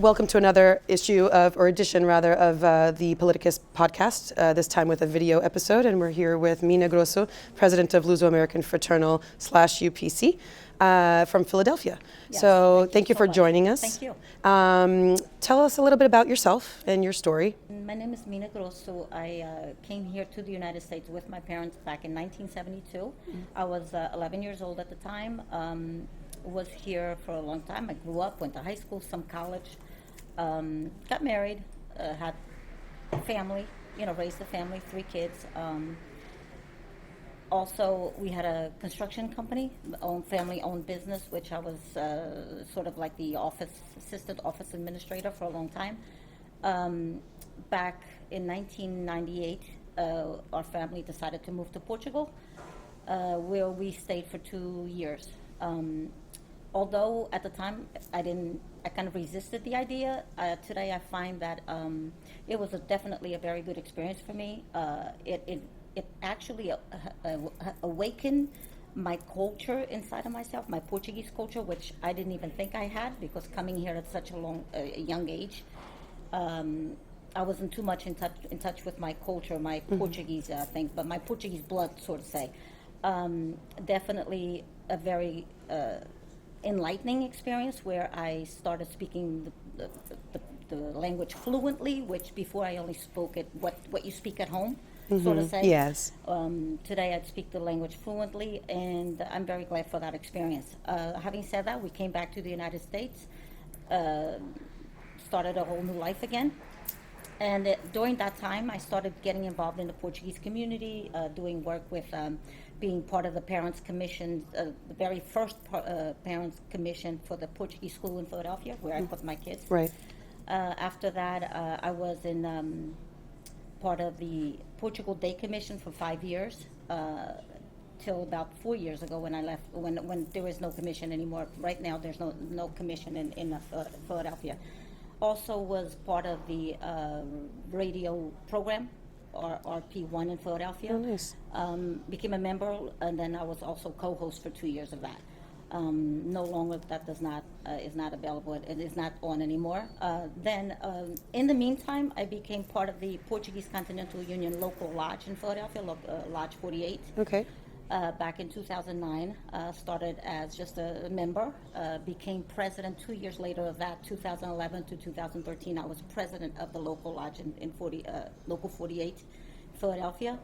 welcome to another edition of the PALITICUS podcast, this time with a video episode. And we're here with Mina Grosso, president of LUSO-American Fraternal /UPC from Philadelphia. Yes, so thank you so for much. joining us. Thank you. Tell us a little bit about yourself and your story. My name is Mina Grosso. I came here to the United States with my parents back in 1972. Mm-hmm. I was 11 years old at the time. Was here for a long time. I grew up, went to high school, some college, got married, had a family, raised a family, 3 kids. Also, we had a construction company, family-owned business, which I was sort of like the assistant office administrator for a long time. Back in 1998, our family decided to move to Portugal, where we stayed for 2 years. Although at the time I kind of resisted the idea, today I find that it was definitely a very good experience for me. It actually awakened my culture inside of myself, my Portuguese culture, which I didn't even think I had, because coming here at such a young age, I wasn't too much in touch with my culture, my Portuguese thing, but my Portuguese blood, so to say. Definitely a very enlightening experience where I started speaking the language fluently, which before I only spoke it what you speak at home, so to say. Yes. Today I speak the language fluently, and I'm very glad for that experience. Having said that, we came back to the United States, started a whole new life again. And during that time, I started getting involved in the Portuguese community, doing work with being part of the Parents Commission, the very first Parents Commission for the Portuguese school in Philadelphia, where I put my kids. Right. After that, I was in part of the Portugal Day Commission for 5 years, till about 4 years ago when I left, when there was no commission anymore. Right now, there's no commission in Philadelphia. Also was part of the radio program, RP1 in Philadelphia. Oh, nice. Became a member, and then I was also co-host for 2 years of that. No longer, that is not available. It is not on anymore. Then, in the meantime, I became part of the Portuguese Continental Union local lodge in Philadelphia, Lodge 48. Okay. Back in 2009, started as just a member, became president 2 years later of that, 2011 to 2013. I was president of the local lodge in Local 48, Philadelphia.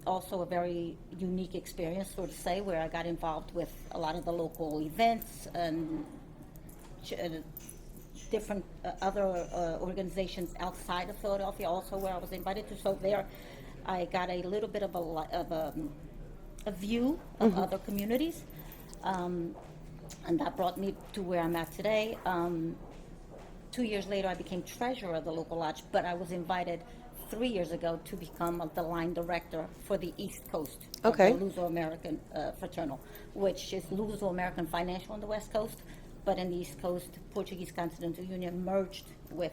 Also a very unique experience, so to say, where I got involved with a lot of the local events and different other organizations outside of Philadelphia, also where I was invited to. So there, I got a little bit of a view of other communities, and that brought me to where I'm at today. 2 years later, I became treasurer of the local lodge, but I was invited 3 years ago to become the line director for the East Coast of the LUSO-American Fraternal, which is LUSO-American Financial on the West Coast, but in the East Coast, Portuguese Continental Union merged with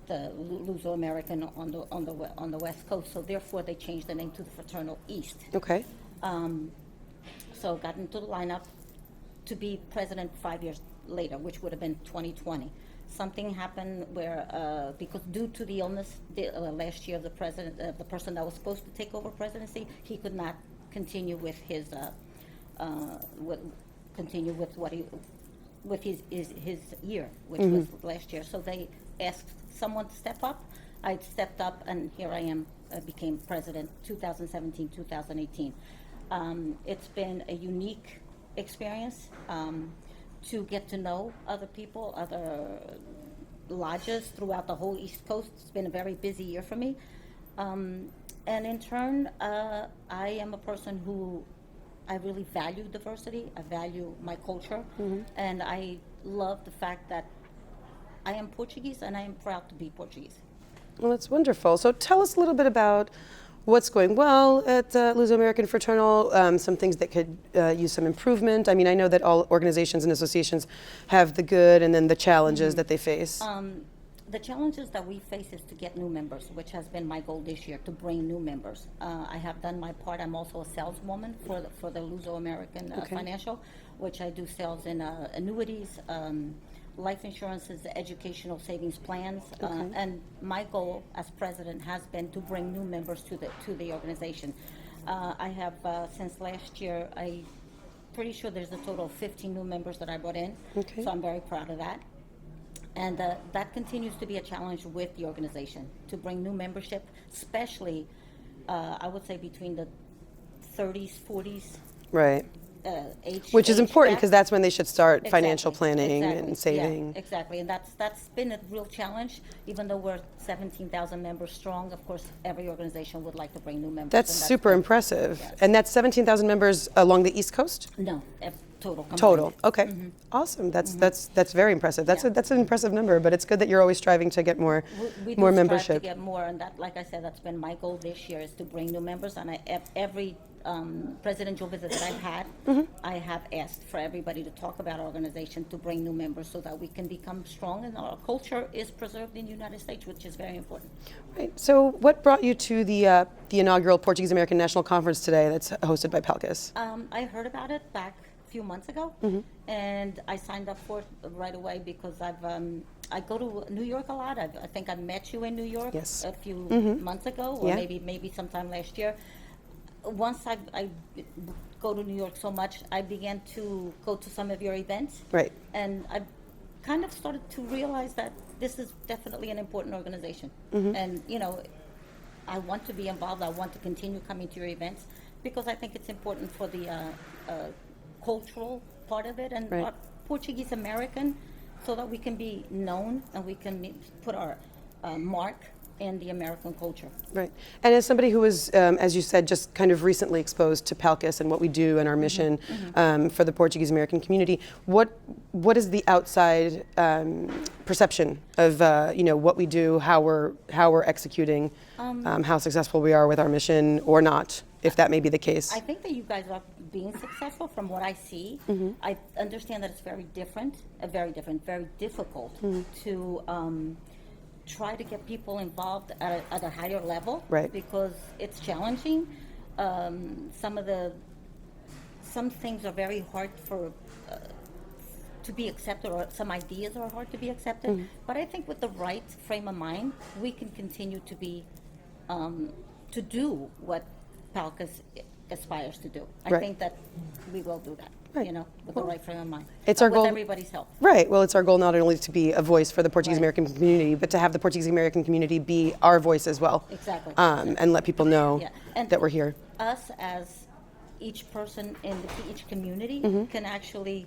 the LUSO-American on the West Coast, so therefore they changed the name to the Fraternal East. Okay. So got into the lineup to be president 5 years later, which would have been 2020. Something happened where, because due to the illness last year of the person that was supposed to take over presidency, he could not continue with his his year, which was last year. So they asked someone to step up. I stepped up, and here I am. Became president 2017, 2018. It's been a unique experience to get to know other people, other lodges throughout the whole East Coast. It's been a very busy year for me. And in turn, I am a person who I really value diversity. I value my culture, and I love the fact that I am Portuguese, and I am proud to be Portuguese. Well, that's wonderful. So tell us a little bit about what's going well at LUSO-American Fraternal, some things that could use some improvement. I mean, I know that all organizations and associations have the good and then the challenges that they face. The challenges that we face is to get new members, which has been my goal this year, to bring new members. I have done my part. I'm also a saleswoman for the LUSO-American Financial, which I do sales in annuities, life insurance is the educational savings plans, and my goal as president has been to bring new members to the organization. I have since last year, I'm pretty sure there's a total of 15 new members that I brought in, so I'm very proud of that. And that continues to be a challenge with the organization, to bring new membership, especially, I would say, between the 30s, 40s. Right. Age. Which is important, because gap. that's when they should start financial planning Exactly. and saving. Yeah, exactly, and that's been a real challenge. Even though we're 17,000 members strong, of course, every organization would like to bring new members. That's super good. impressive. Yes. And that's 17,000 members along the East Coast? No, total. Combined. Total. Okay. Awesome. That's very impressive. That's an impressive number, but it's good that you're always striving to get more We more do membership. strive to get more, and that, like I said, that's been my goal this year, is to bring new members. And every presidential visit that I've had, I have asked for everybody to talk about our organization, to bring new members, so that we can become strong and our culture is preserved in the United States, which is very important. Right. So, what brought you to the inaugural Portuguese American National Conference today that's hosted by PALCUS? I heard about it back a few months ago, and I signed up for it right away because I go to New York a lot. I think I met you in New York Yes. a few months ago, or maybe sometime last year. Once I go to New York so much, I began to go to some of your events. Right. And I kind of started to realize that this is definitely an important organization. And, I want to be involved. I want to continue coming to your events because I think it's important for the cultural part of it and our Portuguese American, so that we can be known and we can put our mark in the American culture. Right. And as somebody who was, as you said, just kind of recently exposed to PALCUS and what we do and our mission for the Portuguese American community, what is the outside perception of what we do, how we're executing, how successful we are with our mission or not, if that may be the case? I think that you guys are being successful from what I see. I understand that it's very different, very difficult to try to get people involved at a higher level, because it's challenging. Some things are very hard to be accepted, or some ideas are hard to be accepted. But I think with the right frame of mind, we can continue to be to do what PALCUS aspires to do. I think that we will do that. With the right frame of mind. It's our goal. With everybody's help. Right. Well, it's our goal not only to be a voice for the Portuguese American community, but to have the Portuguese American community be our voice as well. Exactly. And let people know that we're here. Us, as each person in each community, can actually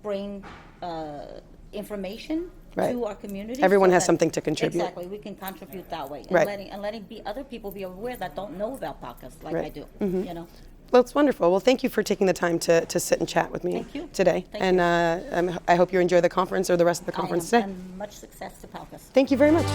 bring information to our community. Everyone has something to contribute. Exactly. We can contribute that way. And letting other people be aware that don't know about PALCUS like I do. Well, it's wonderful. Well, thank you for taking the time to sit and chat with me today. Thank you. I hope you enjoy the conference or the rest of the conference today. And much success to PALCUS. Thank you very much.